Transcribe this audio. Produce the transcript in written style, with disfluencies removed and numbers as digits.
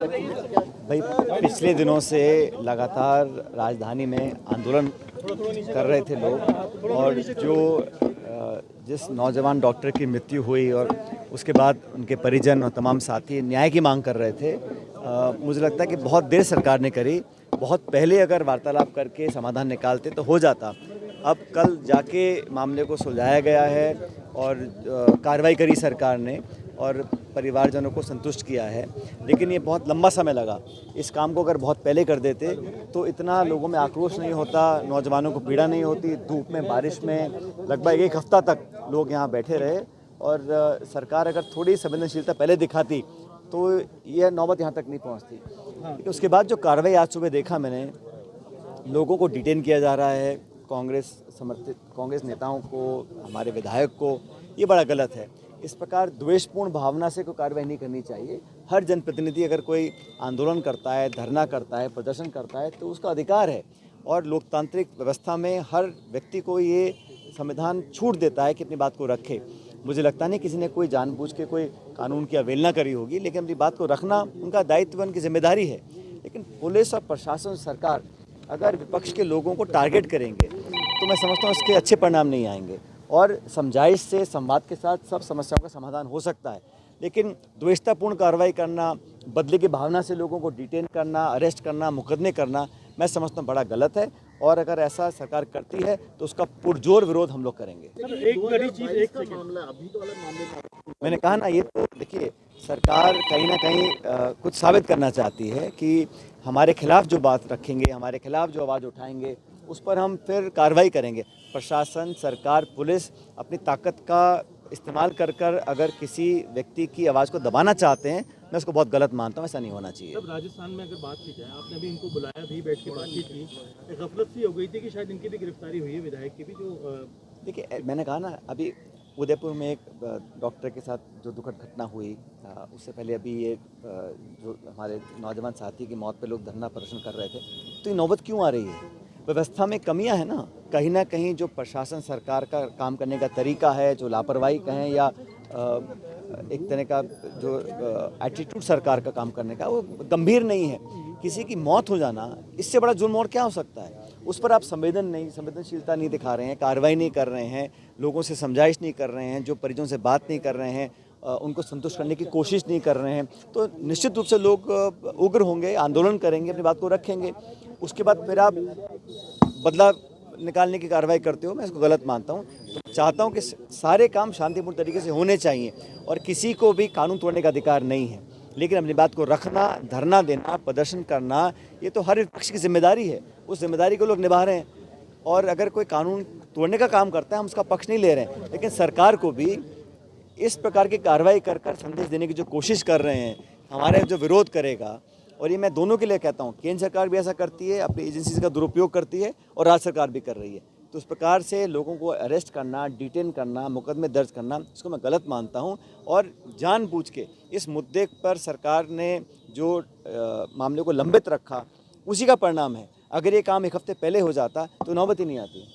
भाई पिछले दिनों से लगातार राजधानी में आंदोलन कर रहे थे लोग, और जो जिस नौजवान डॉक्टर की मृत्यु हुई और उसके बाद उनके परिजन और तमाम साथी न्याय की मांग कर रहे थे। मुझे लगता है कि बहुत देर सरकार ने करी, बहुत पहले अगर वार्तालाप करके समाधान निकालते तो हो जाता। अब कल जाके मामले को सुलझाया गया है और कार्रवाई करी सरकार ने और परिवारजनों को संतुष्ट किया है, लेकिन ये बहुत लंबा समय लगा। इस काम को अगर बहुत पहले कर देते तो इतना लोगों में आक्रोश नहीं होता, नौजवानों को पीड़ा नहीं होती। धूप में बारिश में लगभग एक हफ्ता तक लोग यहाँ बैठे रहे, और सरकार अगर थोड़ी संवेदनशीलता पहले दिखाती तो यह नौबत यहाँ तक नहीं पहुँचती। लेकिन उसके बाद जो कार्रवाई आज सुबह देखा मैंने, लोगों को डिटेन किया जा रहा है, कांग्रेस नेताओं को, हमारे विधायक को, ये बड़ा गलत है। इस प्रकार द्वेषपूर्ण भावना से कोई कार्रवाई नहीं करनी चाहिए। हर जनप्रतिनिधि अगर कोई आंदोलन करता है, धरना करता है, प्रदर्शन करता है तो उसका अधिकार है, और लोकतांत्रिक व्यवस्था में हर व्यक्ति को ये संविधान छूट देता है कि अपनी बात को रखे। मुझे लगता नहीं किसी ने कोई जानबूझ के कोई कानून की अवहेलना करी होगी, लेकिन अपनी बात को रखना उनका दायित्व, उनकी जिम्मेदारी है। लेकिन पुलिस और प्रशासन, सरकार अगर विपक्ष के लोगों को टारगेट करेंगे तो मैं समझता हूँ इसके अच्छे परिणाम नहीं आएंगे, और समझाइश से, संवाद के साथ सब समस्याओं का समाधान हो सकता है। लेकिन द्वेषतापूर्ण कार्रवाई करना, बदले की भावना से लोगों को डिटेन करना, अरेस्ट करना, मुकदमे करना, मैं समझता हूँ बड़ा गलत है, और अगर ऐसा सरकार करती है तो उसका पुरजोर विरोध हम लोग करेंगे। मैंने कहा ना, ये तो देखिए, सरकार कहीं ना कहीं कुछ साबित करना चाहती है कि हमारे खिलाफ जो बात रखेंगे, हमारे खिलाफ जो आवाज़ उठाएंगे, उस पर हम फिर कार्रवाई करेंगे। प्रशासन, सरकार, पुलिस अपनी ताकत का इस्तेमाल कर अगर किसी व्यक्ति की आवाज़ को दबाना चाहते हैं, मैं उसको बहुत गलत मानता हूँ। ऐसा नहीं होना चाहिए। जब राजस्थान में अगर बात की जाए, आपने अभी इनको बुलाया भी, बैठ के बातचीत की, गफलत सी हो गई थी कि शायद इनकी भी गिरफ्तारी हुई है, विधायक की भी। जो देखिए, मैंने कहा ना, अभी उदयपुर में एक डॉक्टर के साथ जो दुखद घटना हुई, उससे पहले अभी ये जो हमारे नौजवान साथी की मौत पे लोग धरना प्रदर्शन कर रहे थे, तो ये नौबत क्यों आ रही है? व्यवस्था में कमियां है ना कहीं जो प्रशासन, सरकार का काम करने का तरीका है, जो लापरवाही कहें या एक तरह का जो एटीट्यूड सरकार का काम करने का, वो गंभीर नहीं है। किसी की मौत हो जाना, इससे बड़ा जुर्म और क्या हो सकता है? उस पर आप संवेदनशीलता नहीं दिखा रहे हैं, कार्रवाई नहीं कर रहे हैं, लोगों से समझाइश नहीं कर रहे हैं, जो परिजनों से बात नहीं कर रहे हैं, उनको संतुष्ट करने की कोशिश नहीं कर रहे हैं, तो निश्चित रूप से लोग उग्र होंगे, आंदोलन करेंगे, अपनी बात को रखेंगे। उसके बाद फिर आप बदला निकालने की कार्रवाई करते हो, मैं इसको गलत मानता हूँ। तो चाहता हूँ कि सारे काम शांतिपूर्ण तरीके से होने चाहिए, और किसी को भी कानून तोड़ने का अधिकार नहीं है। लेकिन अपनी बात को रखना, धरना देना, प्रदर्शन करना, ये तो हर पक्ष की जिम्मेदारी है। उस जिम्मेदारी को लोग निभा रहे हैं, और अगर कोई कानून तोड़ने का काम करता है, हम उसका पक्ष नहीं ले रहे हैं। लेकिन सरकार को भी इस प्रकार की कार्रवाई कर संदेश देने की जो कोशिश कर रहे हैं, हमारे जो विरोध करेगा, और ये मैं दोनों के लिए कहता हूँ, केंद्र सरकार भी ऐसा करती है, अपनी एजेंसी का दुरुपयोग करती है, और राज्य सरकार भी कर रही है। तो उस प्रकार से लोगों को अरेस्ट करना, डिटेन करना, मुकदमे दर्ज करना, इसको मैं गलत मानता हूँ। और जानबूझ के इस मुद्दे पर सरकार ने जो मामले को लंबित रखा, उसी का परिणाम है। अगर ये काम एक हफ्ते पहले हो जाता तो नौबत ही नहीं आती।